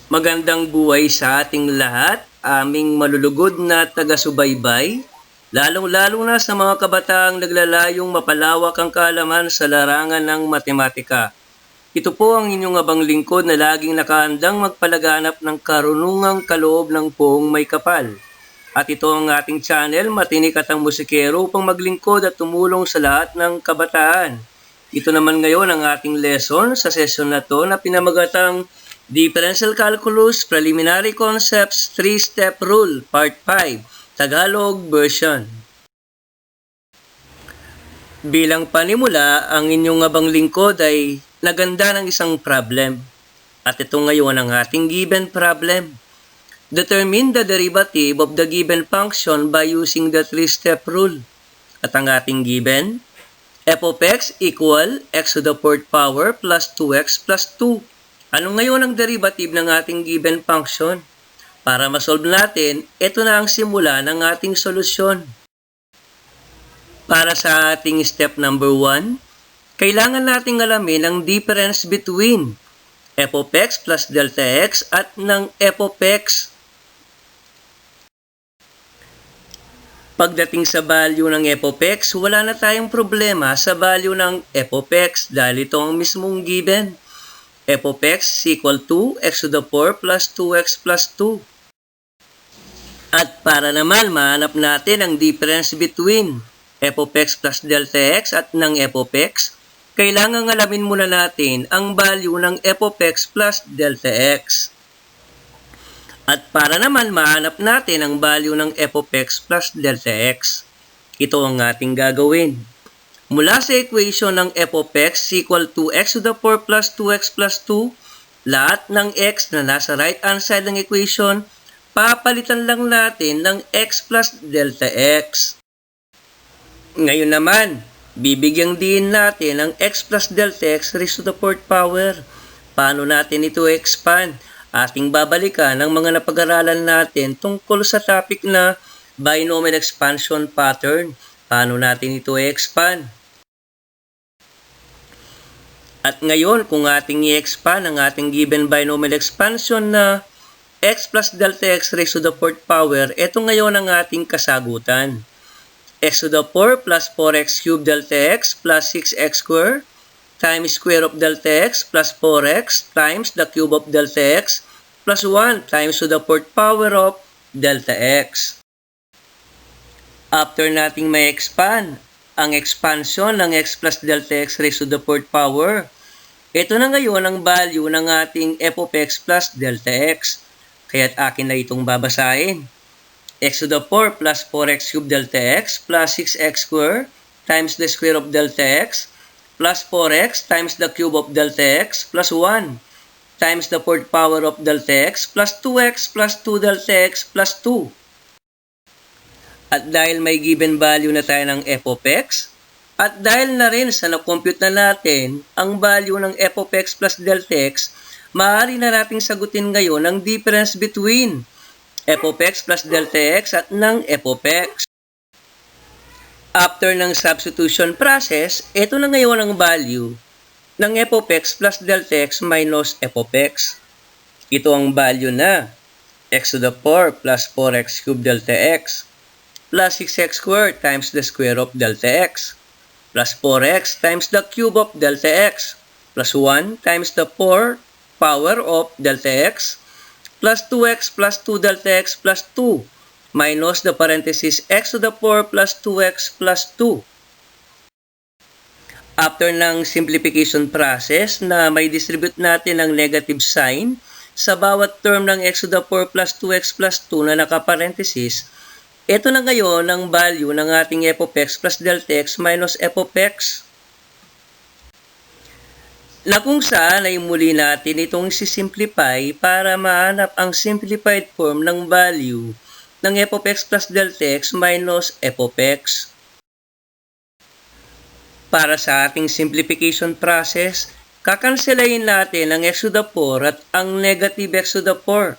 Magandang buhay sa ating lahat, aming malulugod na taga-subaybay, lalong-lalo na sa mga kabataang naglalayong mapalawak ang kaalaman sa larangan ng matematika. Ito po ang inyong abang lingkod na laging nakahandang magpalaganap ng karunungang kaloob ng poong may kapal. At ito ang ating channel, Matinik at ang Musikero, upang maglingkod at tumulong sa lahat ng kabataan. Ito naman ngayon ang ating lesson sa session na to na pinamagatang Differential Calculus Preliminary Concepts 3-Step Rule Part 5 Tagalog Version. Bilang panimula, ang inyong abang lingkod ay naganda ng isang problem. At ito ngayon ang ating given problem. Determine the derivative of the given function by using the 3-step rule. At ang ating given, f of x equal x to the 4th power plus 2x plus 2. Ano ngayon ang derivative ng ating given function? Para masolve natin, ito na ang simula ng ating solusyon. Para sa ating step number 1, kailangan nating alamin ang difference between f of x plus delta x at ng f of x. Pagdating sa value ng f of x, wala na tayong problema sa value ng f of x dahil ito ang mismong given. f of x equal to x to the 4 plus 2x plus 2. At para naman mahanap natin ang difference between f of x plus delta x at ng f of x, kailangan alamin muna natin ang value ng f of x plus delta x. At para naman mahanap natin ang value ng f of x plus delta x, ito ang ating gagawin. Mula sa equation ng f of x equal to x to the 4 plus 2x plus 2, lahat ng x na nasa right hand side ng equation, papalitan lang natin ng x plus delta x. Ngayon naman, bibigyan din natin ng x plus delta x raised to the 4th power. Paano natin ito expand? Ating babalikan ang mga napag-aralan natin tungkol sa topic na binomial expansion pattern. Paano natin ito i-expand? At ngayon, kung ating i-expand ang ating given binomial expansion na x plus delta x raised to the 4th power, ito ngayon ang ating kasagutan. X to the 4 plus 4x cubed delta x plus 6x squared times square of delta x plus 4x times the cube of delta x plus 1 times to the 4th power of delta x. After nating may expand ang expansion ng x plus delta x raised to the 4th power, ito na ngayon ang value ng ating f of x plus delta x. Kaya't akin na itong babasahin. X to the 4 plus 4x cubed delta x plus 6x squared times the square of delta x plus 4x times the cube of delta x plus 1 times the 4th power of delta x plus 2x plus 2 delta x plus 2. At dahil may given value na tayo ng f of x, at dahil na rin sa na-compute na natin ang value ng f of x plus delta x, maaari na nating sagutin ngayon ang difference between f of x plus delta x at ng f of x. After ng substitution process, ito na ngayon ang value ng f of x plus delta x minus f of x. Ito ang value na x to the 4 plus 4x cubed delta x plus 6x squared times the square of delta x plus 4x times the cube of delta x plus 1 times the 4 power of delta x plus 2x plus 2 delta x plus 2 minus the parenthesis x to the 4 plus 2x plus 2. After ng simplification process na may distribute natin ang negative sign sa bawat term ng x to the 4 plus 2x plus 2 na nakaparenthesis, ito na ngayon ang value ng ating f of x plus delta x minus f of x. Na kung saan ay muli natin itong sisimplify para mahanap ang simplified form ng value ng f of x plus delta x minus f of x. Para sa ating simplification process, kakanselahin natin ang x to the 4 at ang negative x to the 4.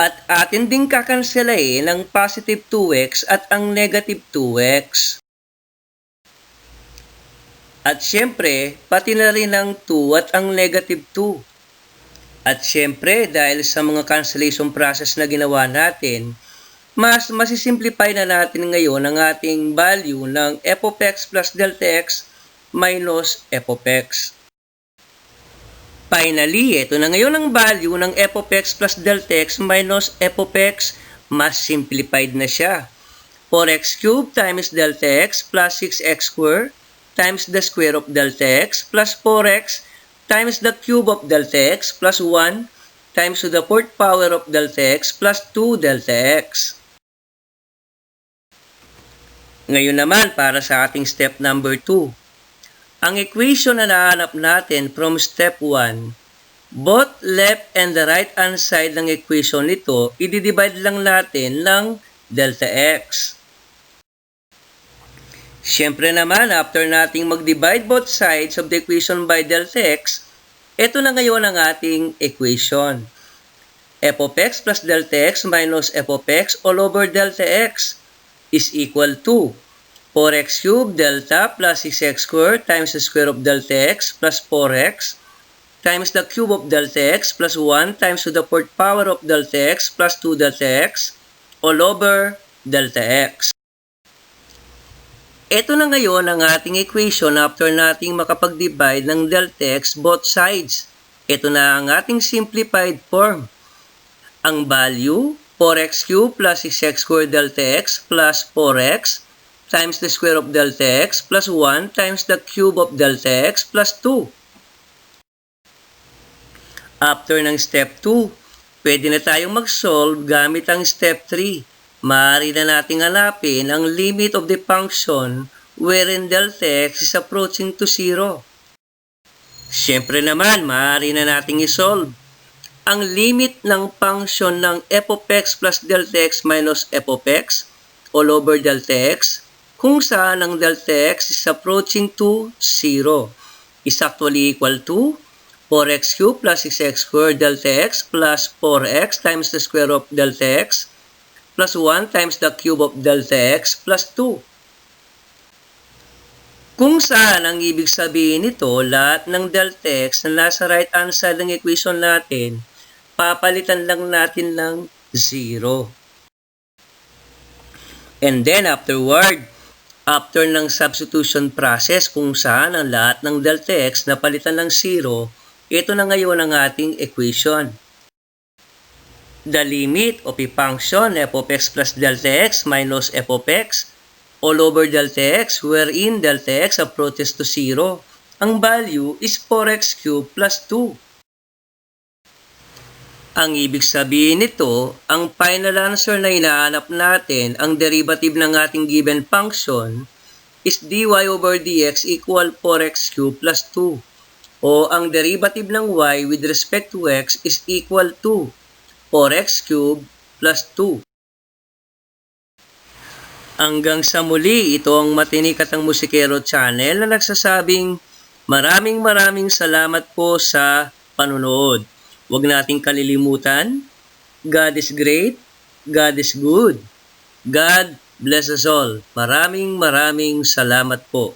At atin ding kakanselahin ang positive 2x at ang negative 2x. At syempre, pati na rin ang 2 at ang negative 2. At syempre, dahil sa mga cancellation process na ginawa natin, mas masisimplify na natin ngayon ang ating value ng f of x plus delta x minus f of x. Finally, ito na ngayon ang value ng f of x plus delta x minus f of x. Mas simplified na siya. 4x cubed times delta x plus 6x squared times the square of delta x plus 4x times the cube of delta x plus 1 times to the fourth power of delta x plus 2 delta x. Ngayon naman para sa ating step number 2. Ang equation na nahanap natin from step 1, both left and the right hand side ng equation nito, i-divide lang natin ng delta x. Siyempre naman, after nating mag-divide both sides of the equation by delta x, ito na ngayon ang ating equation. F of x plus delta x minus f of x all over delta x is equal to 4x cubed delta plus 6x squared times the square of delta x plus 4x times the cube of delta x plus 1 times to the fourth power of delta x plus 2 delta x all over delta x. Ito na ngayon ang ating equation after nating makapag-divide ng delta x both sides. Ito na ang ating simplified form. Ang value, 4x cubed plus 6x squared delta x plus 4x times the square of delta x plus 1 times the cube of delta x plus 2. After ng step 2, pwede na tayong mag-solve gamit ang step 3. Maaari na nating hanapin ang limit of the function wherein delta x is approaching to 0. Siyempre naman, maaari na nating isolve ang limit ng function ng f of x plus delta x minus f of x all over delta x kung saan ang delta x is approaching to 0 is actually equal to 4x cubed plus 6x squared delta x plus 4x times the square of delta x plus 1 times the cube of delta x plus 2. Kung saan ang ibig sabihin nito, lahat ng delta x na nasa right hand side ng equation natin, papalitan lang natin ng 0. And then afterward, after ng substitution process kung saan ang lahat ng delta x na palitan ng 0, ito na ngayon ang ating equation. The limit of a function f of x plus delta x minus f of x all over delta x wherein delta x approaches to 0, ang value is 4x cubed plus 2. Ang ibig sabihin nito, ang final answer na hinahanap natin, ang derivative ng ating given function, is dy over dx equal 4x cubed plus 2. O ang derivative ng y with respect to x is equal to 4x cubed plus 2. Hanggang sa muli, ito ang Matinik at ang Musikero channel na nagsasabing maraming salamat po sa panunood. Huwag nating kalilimutan, God is great, God is good. God bless us all. Maraming salamat po.